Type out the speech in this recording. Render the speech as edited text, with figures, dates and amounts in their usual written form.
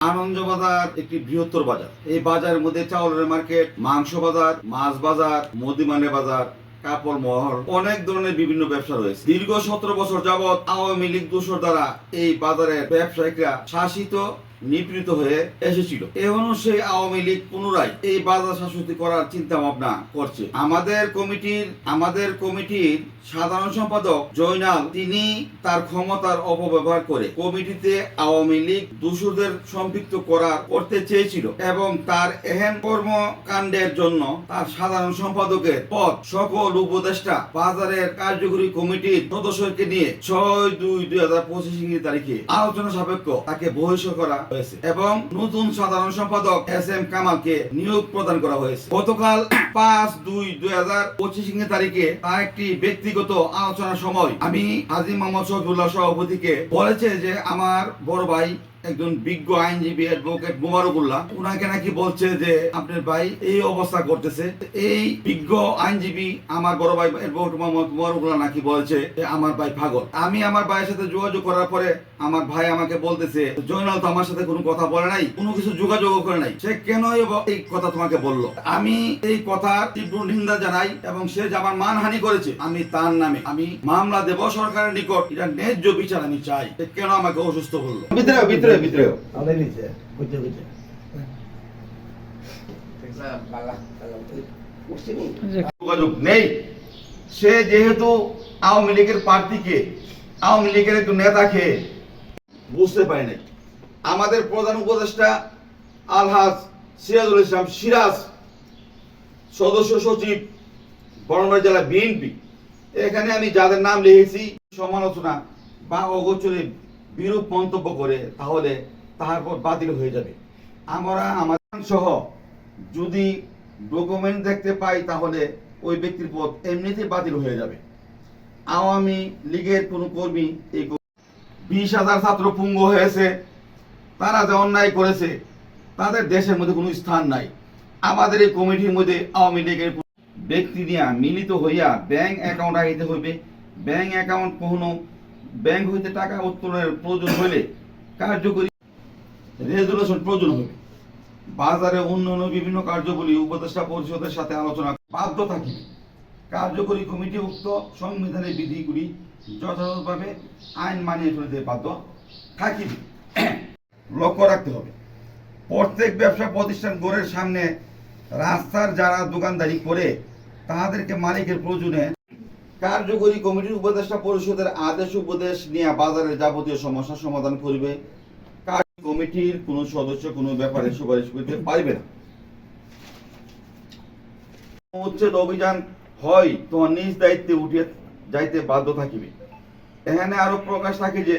আনন্দ বাজার একটি বৃহত্তর বাজার। এই বাজারের মধ্যে চাউলের মার্কেট, মাংস বাজার, মাছ বাজার, মুদিমানে বাজার, কাপড় মহল, অনেক ধরনের বিভিন্ন ব্যবসা রয়েছে। দীর্ঘ 17 বছর যাবৎ আওয়ামী লীগ দোসর দ্বারা এই বাজারের ব্যবসায়িকরা শাসিত নিপীড়িত হয়ে এসেছিল। এখনো সেই আওয়ামী লীগ পুনরায় এই বাজার শাসতি করার চিন্তা ভাবনা করছে। আমাদের কমিটির সাধারণ সম্পাদক জয়নাল, তিনি তার ক্ষমতার অপব্যবহার করে কমিটিতে আওয়ামী লীগ দোসরদের সম্পৃক্ত করতে চেয়েছিল এবং তার এহেন কর্মকাণ্ডের জন্য তার সাধারণ সম্পাদকের পদ সকল উপদেষ্টা বাজারের কার্যকরী কমিটির সদস্যকে নিয়ে 6/2/2025 তারিখে আলোচনা সাপেক্ষ তাকে বহিষ্কার করা হয়েছে এবং নতুন সাধারণ সম্পাদক SM কামালকে নিয়োগ প্রদান করা হয়েছে। গতকাল 5/2/2025 তারিখে তার একটি ব্যক্তিগত আলোচনার সময় আমি হাজী মোহাম্মদ শফিউল্লাহ সভাপতিকে বলেছে যে আমার বড় ভাই একজন বিজ্ঞ আইনজীবী অ্যাডভোকেট মোবারকুল্লাহ, উনাকে নাকি বলছে যে আপনার ভাই এই অবস্থা করতেছে। এই বিজ্ঞ আইনজীবী আমার বড় ভাই অ্যাডভোকেট মোহাম্মদ মোবারকুল্লাহ নাকি বলছে যে আমার ভাই পাগল। আমি আমার ভাইয়ের সাথে যোগাযোগ করার পরে আমার ভাই আমাকে বলতেছে, জয়নাল তো আমার সাথে কোনো কথা বলে নাই, কোনো কিছু যোগাযোগ করে নাই, সে কেন এই কথা তোমাকে বললো? আমি এই কথা তীব্র নিন্দা জানাই এবং সে যে আমার মানহানি করেছে, আমি তার নামে মামলা দেব সরকারের নিকট। এটা ন্যায্য বিচার আমি চাই। কেন আমাকে অসুস্থ বললো? যোগাযোগ নেই। সে যেহেতু আওয়ামী লীগের প্রার্থীকে, আওয়ামী লীগের একটু নেতাকে বুঝতে পারে নাই। আমাদের প্রধান উপদেষ্টা আলহাজ সিরাজুল ইসলাম সিরাজ, সদস্য সচিব বরগুনা জেলা বিএনপি, এখানে আমি যাদের নাম লিখেছি সমালোচনা বা অগোচরে বিরূপ মন্তব্য করে তাহলে তাহার পর বাতিল হয়ে যাবে। আমরা আমাদের সহ যদি ডকুমেন্ট দেখতে পাই তাহলে ওই ব্যক্তির পদ এমনিতেই বাতিল হয়ে যাবে। আওয়ামী লীগের কোনো কর্মী, এই 20,000 ছাত্র পঙ্গু হয়েছে, তারা যে অন্যায় করেছে তাদের দেশের মধ্যে কোনো স্থান নাই। আমাদের এই কমিটির মধ্যে আওয়ামী লীগের ব্যক্তি নিয়ে মিলিত হইয়া ব্যাংক অ্যাকাউন্ট রাখিতে হইবে। ব্যাংক অ্যাকাউন্ট কখনো ব্যাংক হইতে টাকা উত্তোলনের প্রয়োজন হইলে কার্যকরী রেজুলেশন প্রয়োজন হবে। বাজারে উন্নয়ন বিভিন্ন কার্যবলী উপদেষ্টা পরিষদের সাথে আলোচনা বাধ্য থাকিবে। কার্যকরী কমিটি উক্ত সংবিধানের বিধিগুলি যথাযথভাবে আইন মানিয়ে চলিতে বাধ্য থাকিবে। লক্ষ্য রাখতে হবে, প্রত্যেক ব্যবসা প্রতিষ্ঠান গড়ের সামনে রাস্তার যারা দোকানদারি করে তাদেরকে মালিকের প্রয়োজনে কার্যকরী কমিটির উপদেষ্টা পরিষদের আদেশ উপদেশ নিয়ে বাজারের যাবতীয় সমস্যার সমাধান করবে। কমিটির কোন সদস্য কোনো ব্যাপারে সুপারিশ করতে পারবে না। উচ্ছেদ অভিযান হয় তো নিজ দায়িত্বে উঠে যাইতে বাধ্য থাকিবে। এখানে আরো প্রকাশ থাকে যে